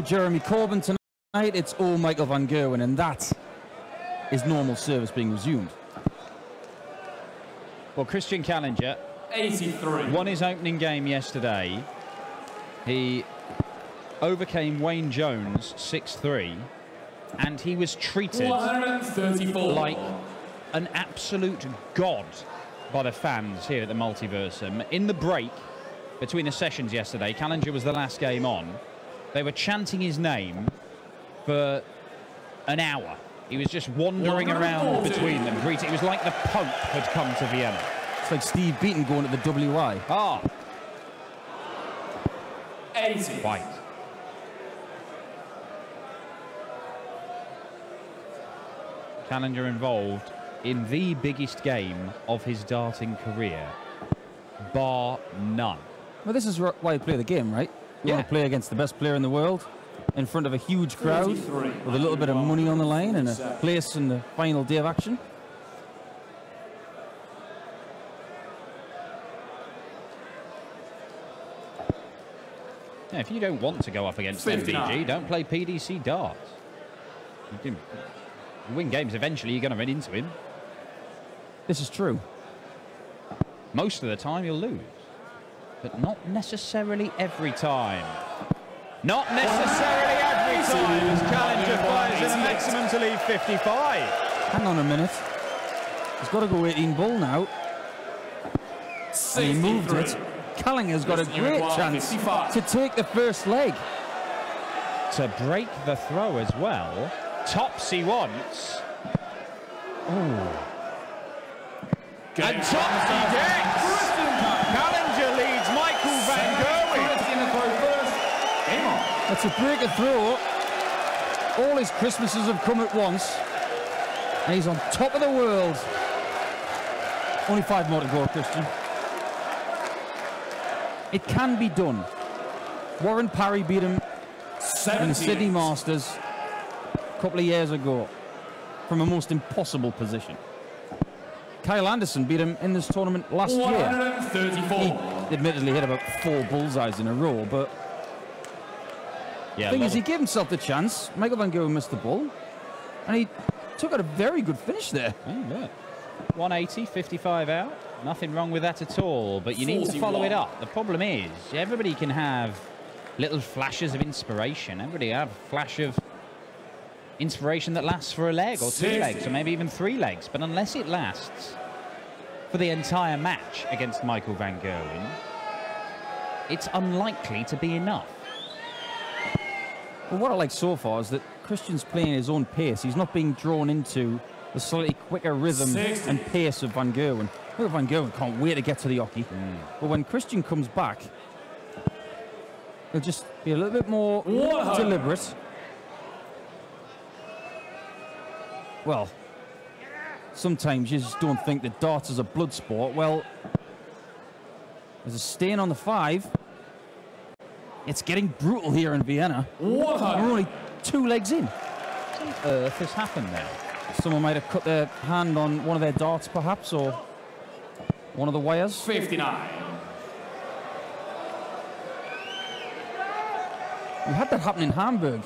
oh Jeremy Corbyn tonight, it's oh Michael van Gerwen, and that is normal service being resumed. Well, Christian Kallinger 83. won his opening game yesterday. He overcame Wayne Jones 6-3, and he was treated 134. like an absolute god by the fans here at the Multiversum. In the break between the sessions yesterday, Kallinger was the last game on. They were chanting his name for an hour. He was just wandering around between them. It was like the Pope had come to Vienna. It's like Steve Beaton going to the WI. Ah. 80. White. Kallinger involved in the biggest game of his darting career, bar none. Well, this is why you play the game, right? You want to play against the best player in the world, in front of a huge crowd, with a little bit of money on the line and a place in the final day of action. Yeah, if you don't want to go up against MVG, don't play PDC darts. You win games, eventually you're going to run into him. This is true. Most of the time you'll lose, but not necessarily every time. Not necessarily every time as Kallinger fires in a maximum to leave 55. Hang on a minute. He's got to go 18 ball now. And he moved it. Kallinger's got a great chance to take the first leg. To break the throw as well. Tops he wants. Oh. And tops he gets. Kallinger leads Michael van Gerwen. That's a break of throw. All his Christmases have come at once. And he's on top of the world. Only 5 more to go, Christian. It can be done. Warren Parry beat him in the Sydney Masters a couple of years ago from a most impossible position. Kyle Anderson beat him in this tournament last year. 134. He admittedly hit about 4 bullseyes in a row, but yeah, the thing is, he gave himself the chance. Michael van Gerwen missed the ball, and he took out a very good finish there. Yeah. 180, 55 out. Nothing wrong with that at all, but you need to follow it up. The problem is, everybody can have little flashes of inspiration. Everybody have a flash of inspiration that lasts for a leg or 2 legs or maybe even 3 legs. But unless it lasts for the entire match against Michael van Gerwen, it's unlikely to be enough. Well, what I like so far is that Christian's playing his own pace. He's not being drawn into the slightly quicker rhythm and pace of van Gerwen. Van Gerwen can't wait to get to the hockey. But when Christian comes back, he'll just be a little bit more deliberate. Well, sometimes you just don't think that darts is a blood sport. Well, there's a stain on the 5. It's getting brutal here in Vienna. We're only 2 legs in. What on earth has happened there? Someone might have cut their hand on one of their darts, perhaps, or one of the wires. 59. We had that happen in Hamburg.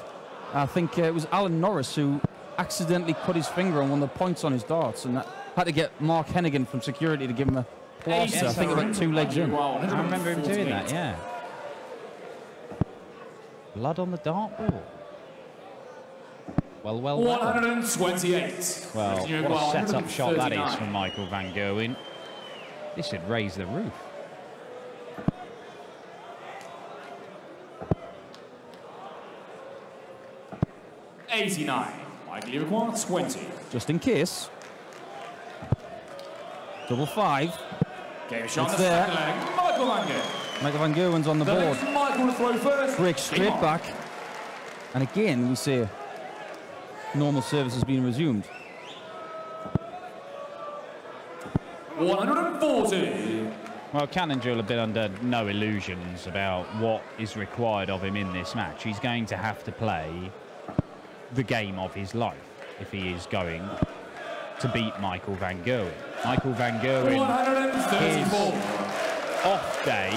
I think it was Alan Norris who accidentally cut his finger on one of the points on his darts, and that had to get Mark Hennigan from security to give him a plaster. Yes, I think about 2 legs in. I remember him doing that, yeah. Blood on the dartboard. Well. 128. Well, what a set-up shot that is from Michael van Gerwen. This should raise the roof. $89. Michael Leverquin, 20. Just in case. Double 5. Game shot It's the there. second leg. Michael van Gerwen. Michael van Gerwen's on the board. Michael to throw first. Breaks straight back. And again, we say normal service has been resumed. 140. Well, Kallinger will have been under no illusions about what is required of him in this match. He's going to have to play the game of his life if he is going to beat Michael van Gerwen. Michael van Gerwen, his off day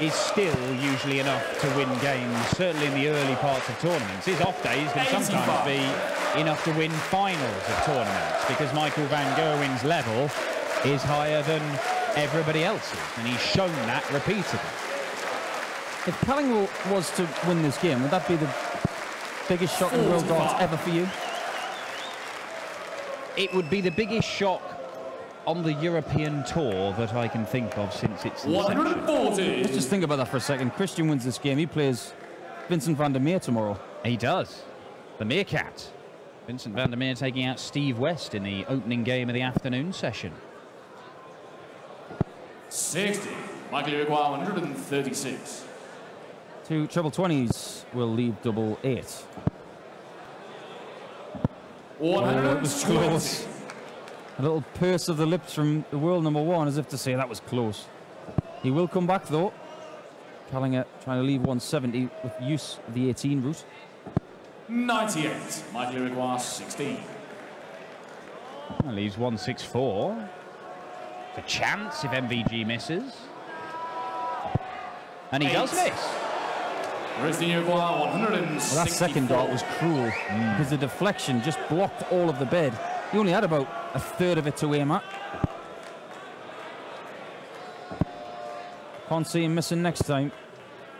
is still usually enough to win games, certainly in the early parts of tournaments. His off days can sometimes be enough to win finals of tournaments, because Michael van Gerwen's level is higher than everybody else's, and he's shown that repeatedly. If Kallinger was to win this game, would that be the biggest shock in world darts ever for you? It would be the biggest shock on the European tour that I can think of since its inception. 140. Let's just think about that for a second. Christian wins this game. He plays Vincent van der Meer tomorrow. He does. The Meerkat. Vincent van der Meer taking out Steve West in the opening game of the afternoon session. 60. Michael, you require 136. Two treble 20s will leave double 8. It was close. A little purse of the lips from the world number one, as if to say that was close. He will come back though. Kallinger trying to leave 170 with use of the 18 route. 98. Michael, you require 16. That leaves 164. A chance if MVG misses. And he does miss. Christian, you require 164. Well, that second dart was cruel because the deflection just blocked all of the bed. He only had about a third of it to aim at. Can't see him missing next time,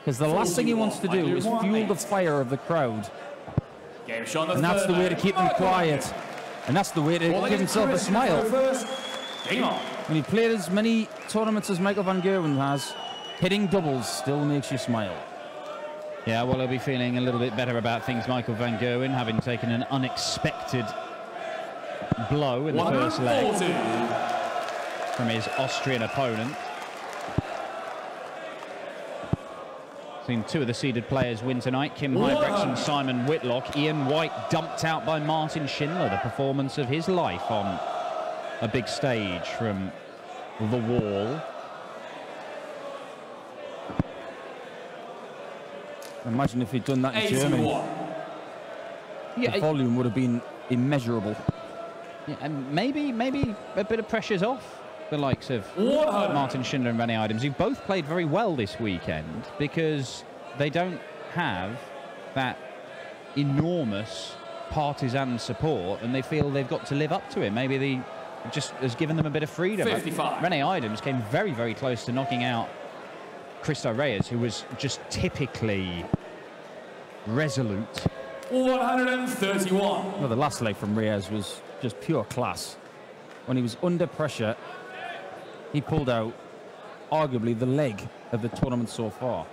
because the last thing he wants to do is fuel the fire of the crowd. And that's the way to keep them quiet. And that's the way to give himself a smile. When you played as many tournaments as Michael van Gerwen has, hitting doubles still makes you smile. Yeah, well, he'll be feeling a little bit better about things, Michael van Gerwen, having taken an unexpected blow in the first leg from his Austrian opponent. Seen two of the seeded players win tonight, Kim Huybrechts and Simon Whitlock. Ian White dumped out by Martin Schindler, the performance of his life on a big stage from the wall. Imagine if he'd done that in Germany. The volume would have been immeasurable. Yeah, and maybe a bit of pressure's off the likes of Martin Schindler and Rene Idams, who both played very well this weekend, because they don't have that enormous partisan support, and they feel they've got to live up to it. Maybe they just has given them a bit of freedom. 55. Rene Idams came very, very close to knocking out Cristo Reyes, who was just typically resolute. 131. Well, the last leg from Reyes was just pure class. When he was under pressure, he pulled out arguably the leg of the tournament so far.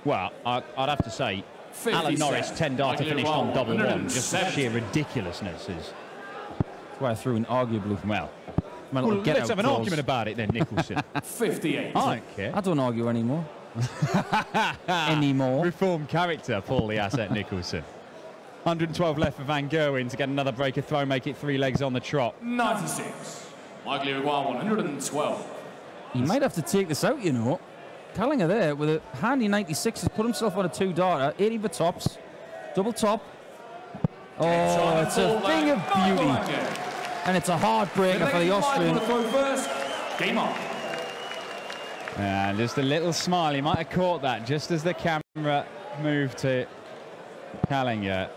Well, I'd have to say, Alan Norris 10-darter finished on double one. Just the sheer ridiculousness is. That's why I threw in arguably. Well, let's have an argument about it then, Nicholson. 58. I don't care. I don't argue anymore. Reformed character, Paul the Asset Nicholson. 112 left for Van Gerwen to get another breaker throw, make it 3 legs on the trot. 96. Michael, you require 112. He might have to take this out, you know. Kallinger there with a handy 96 has put himself on a 2-darter, 80 for tops, double top. Oh, it's a thing of beauty. And it's a heartbreaker for the Austrian. Game on. And just a little smile. He might have caught that just as the camera moved to Kallinger.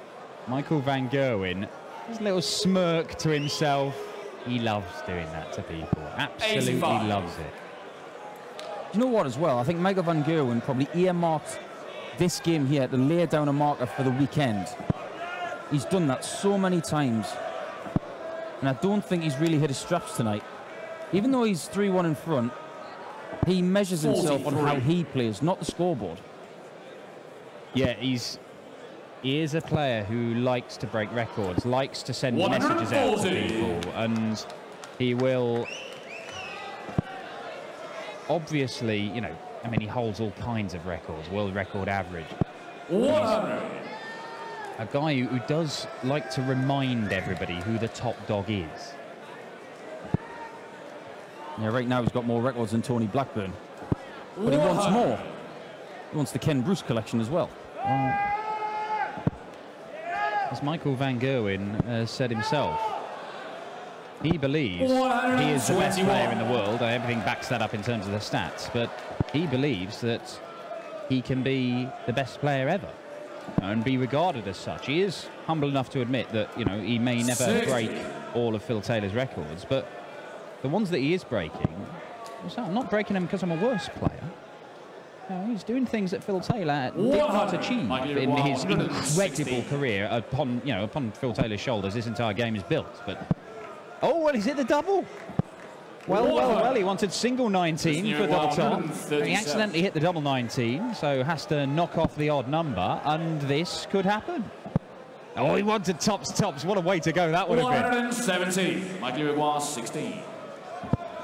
Michael van Gerwen, just a little smirk to himself. He loves doing that to people. Absolutely 85. loves it. You know what as well? I think Michael van Gerwen probably earmarked this game here to lay down a marker for the weekend. He's done that so many times. And I don't think he's really hit his straps tonight. Even though he's 3-1 in front, he measures himself 43. On how he plays, not the scoreboard. Yeah, he is a player who likes to break records, likes to send messages out to people, and he will obviously, you know, I mean, he holds all kinds of records, world record average. 100. A guy who does like to remind everybody who the top dog is. Yeah, right now he's got more records than Tony Blackburn. But he wants more. He wants the Ken Bruce collection as well. As Michael van Gerwen said himself, he believes he is the best player in the world. Everything backs that up in terms of the stats. But he believes that he can be the best player ever and be regarded as such. He is humble enough to admit that, you know, he may never break all of Phil Taylor's records, but the ones that he is breaking, I'm not breaking them because I'm a worse player. No, he's doing things that Phil Taylor did not achieve in his incredible career upon Phil Taylor's shoulders. This entire game is built. But oh, well, he's hit the double. Well, he wanted single 19 for double top. He accidentally hit the double 19, so has to knock off the odd number, and this could happen. Oh, he wanted tops. What a way to go that would have been. 117. Michael Gerwen, 16.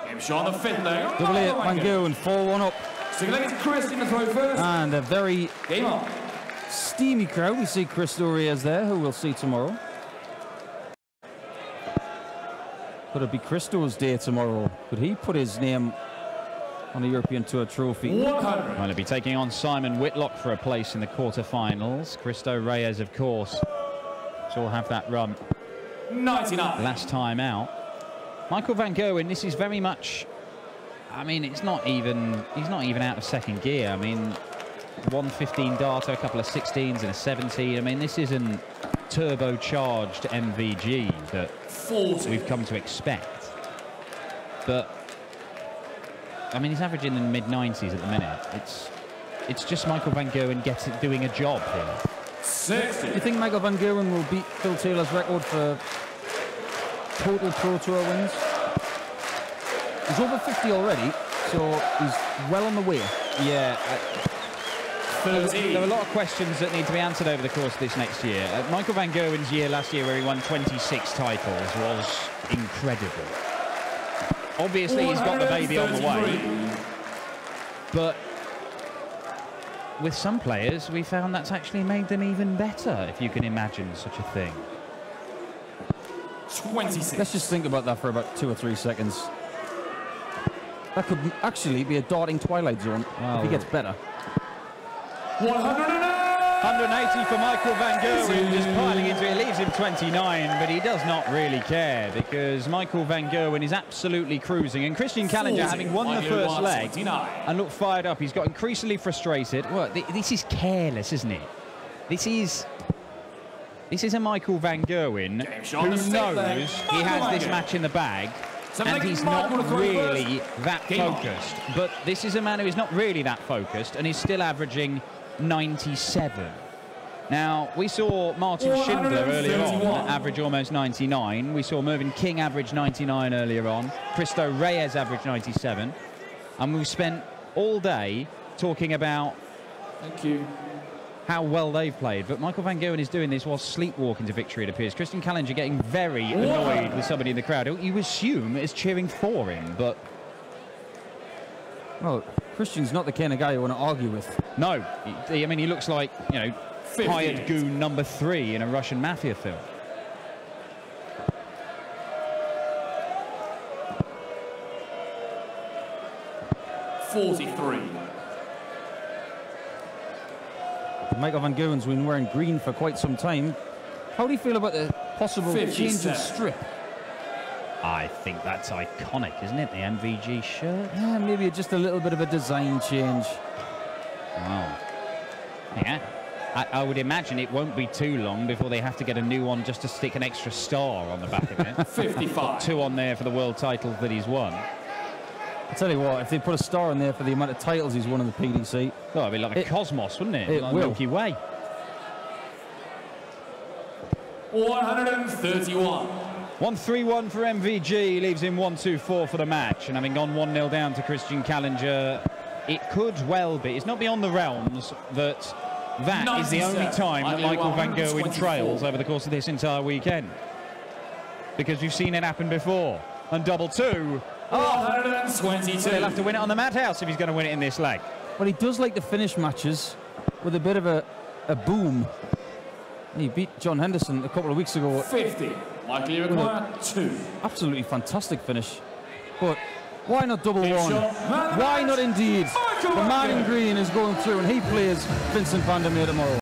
Game shot on the fifth leg. Double eight, Van Gerwen, 4-1 up. Selected Chris in the throw first. And a very game on. Steamy crowd. We see Cristo Reyes there, who we'll see tomorrow. Could it be Cristo's day tomorrow? Could he put his name on a European Tour trophy? 100. Well, he'll be taking on Simon Whitlock for a place in the quarterfinals. Cristo Reyes, of course, will have that run 99. last time out. Michael Van Gerwen, this is very much, I mean, he's not even out of second gear. I mean, 115 data, a couple of 16s and a 17. I mean, this isn't turbocharged MVG that 40. we've come to expect. But I mean, he's averaging in the mid-90s at the minute. It's just Michael Van Gerwen doing a job here. 60. Do you think Michael Van Gerwen will beat Phil Taylor's record for total Pro Tour wins? He's over 50 already, so he's well on the way. Yeah. There are a lot of questions that need to be answered over the course of this next year. Michael Van Gerwen's year last year, where he won 26 titles, was incredible. Obviously, he's got the baby on the way. But with some players, we found that's actually made them even better, if you can imagine such a thing. 26. Let's just think about that for about 2 or 3 seconds. That could actually be a darting twilight zone if he gets better. 180 for Michael Van Gerwen, just piling into it. Leaves him 29, but he does not really care because Michael Van Gerwen is absolutely cruising. And Christian Kallinger, having won the first leg and looked fired up, he's got increasingly frustrated. Well, this is careless, isn't it? This is a Michael Van Gerwen who knows he has this match in the bag. And he's not really that focused. But this is a man who is not really that focused and is still averaging 97. Now, we saw Martin Schindler earlier on average almost 99. We saw Mervyn King average 99 earlier on. Cristo Reyes average 97. And we've spent all day talking about how well they've played. But Michael Van Gerwen is doing this while sleepwalking to victory, it appears. Christian Kallinger getting very annoyed with somebody in the crowd. You assume is cheering for him, but... Well, Christian's not the kind of guy you want to argue with. No. I mean, he looks like, you know, hired goon number 3 in a Russian mafia film. Michael Van Gerwen's been wearing green for quite some time. How do you feel about the possible change of strip? I think that's iconic, isn't it? The MVG shirt. Yeah, maybe just a little bit of a design change. Wow. Yeah. I would imagine it won't be too long before they have to get a new one just to stick an extra star on the back of it. 55. 2 on there for the world titles that he's won. I tell you what, if they put a star on there for the amount of titles he's won in the PDC... Oh, it'd be like a cosmos, wouldn't it? It like will. Milky Way. 131. 1-3-1 for MVG, leaves him 1-2-4 for the match. And having gone 1-0 down to Christian Kallinger, it could well be. It's not beyond the realms that that is the only time that Michael Van Gerwen trails over the course of this entire weekend. Because we've seen it happen before. And double 2. 122. So he'll have to win it on the madhouse if he's going to win it in this leg. Well, he does like to finish matches with a bit of a boom. He beat John Henderson a couple of weeks ago. 50. Michael Gerwen, 2. Absolutely fantastic finish. But why not double 1? Why not indeed? The man in green is going through and he plays Vincent van der Meer tomorrow.